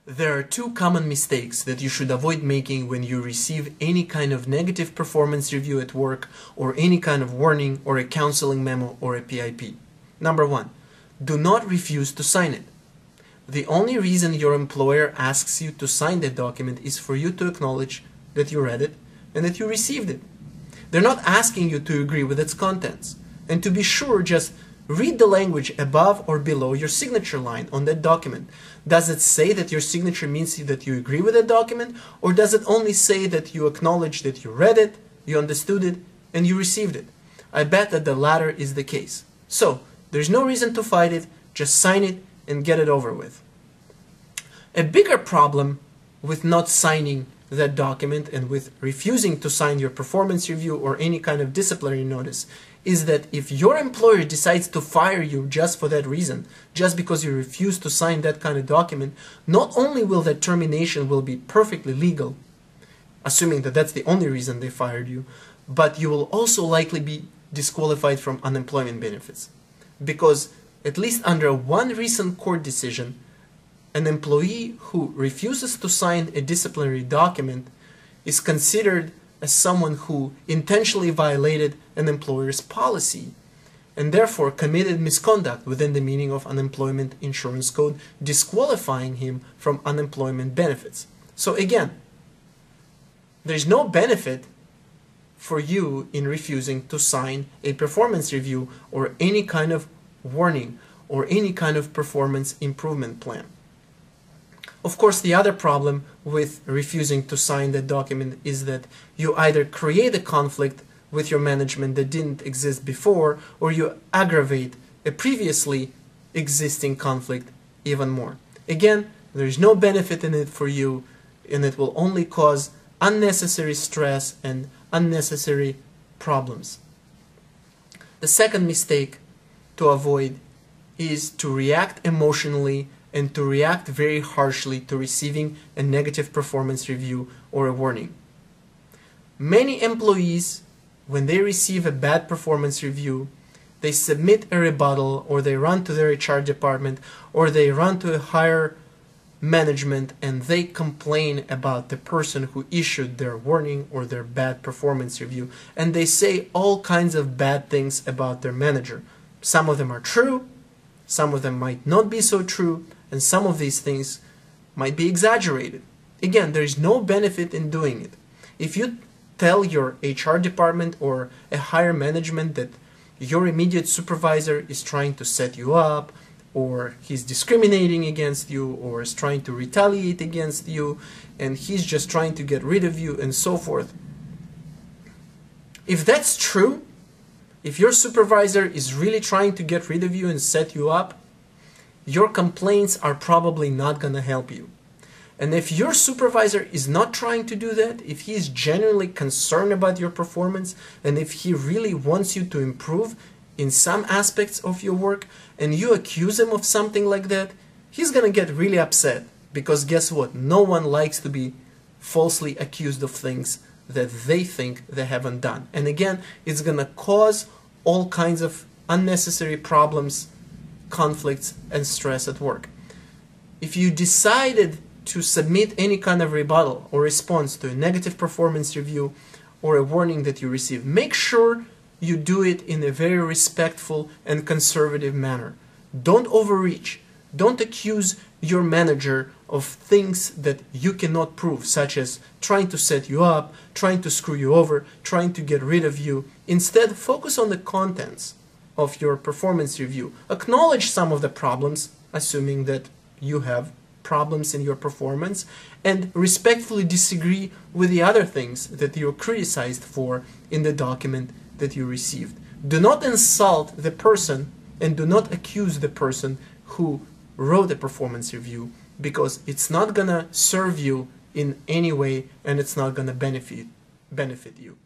There are two common mistakes that you should avoid making when you receive any kind of negative performance review at work or any kind of warning or a counseling memo or a PIP. Number one, do not refuse to sign it. The only reason your employer asks you to sign that document is for you to acknowledge that you read it and that you received it. They're not asking you to agree with its contents. And to be sure, just read the language above or below your signature line on that document. Does it say that your signature means that you agree with that document, or does it only say that you acknowledge that you read it, you understood it, and you received it? I bet that the latter is the case. So, there's no reason to fight it, just sign it and get it over with. A bigger problem with not signing that document and with refusing to sign your performance review or any kind of disciplinary notice is that if your employer decides to fire you just for that reason, just because you refuse to sign that kind of document, not only will that termination will be perfectly legal, assuming that that's the only reason they fired you, but you will also likely be disqualified from unemployment benefits. Because at least under one recent court decision, an employee who refuses to sign a disciplinary document is considered as someone who intentionally violated an employer's policy and therefore committed misconduct within the meaning of Unemployment Insurance Code, disqualifying him from unemployment benefits. So again, there's no benefit for you in refusing to sign a performance review or any kind of warning or any kind of performance improvement plan. Of course, the other problem with refusing to sign that document is that you either create a conflict with your management that didn't exist before, or you aggravate a previously existing conflict even more. Again, there is no benefit in it for you, and it will only cause unnecessary stress and unnecessary problems. The second mistake to avoid is to react emotionally and to react very harshly to receiving a negative performance review or a warning. Many employees, when they receive a bad performance review, they submit a rebuttal, or they run to their HR department, or they run to a higher management and they complain about the person who issued their warning or their bad performance review, and they say all kinds of bad things about their manager. Some of them are true, some of them might not be so true, and some of these things might be exaggerated. Again, there is no benefit in doing it. If you tell your HR department or a higher management that your immediate supervisor is trying to set you up, or he's discriminating against you, or is trying to retaliate against you, and he's just trying to get rid of you, and so forth. If that's true, if your supervisor is really trying to get rid of you and set you up, your complaints are probably not going to help you. And if your supervisor is not trying to do that, if he is genuinely concerned about your performance, and if he really wants you to improve in some aspects of your work, and you accuse him of something like that, he's going to get really upset. Because guess what? No one likes to be falsely accused of things that they think they haven't done. And again, it's going to cause all kinds of unnecessary problems, conflicts, and stress at work. If you decided to submit any kind of rebuttal or response to a negative performance review or a warning that you receive, make sure you do it in a very respectful and conservative manner. Don't overreach. Don't accuse your manager of things that you cannot prove, such as trying to set you up, trying to screw you over, trying to get rid of you. Instead, focus on the contents of your performance review. Acknowledge some of the problems, assuming that you have problems in your performance, and respectfully disagree with the other things that you're criticized for in the document that you received. Do not insult the person and do not accuse the person who wrote a performance review, because it's not gonna serve you in any way and it's not gonna benefit you.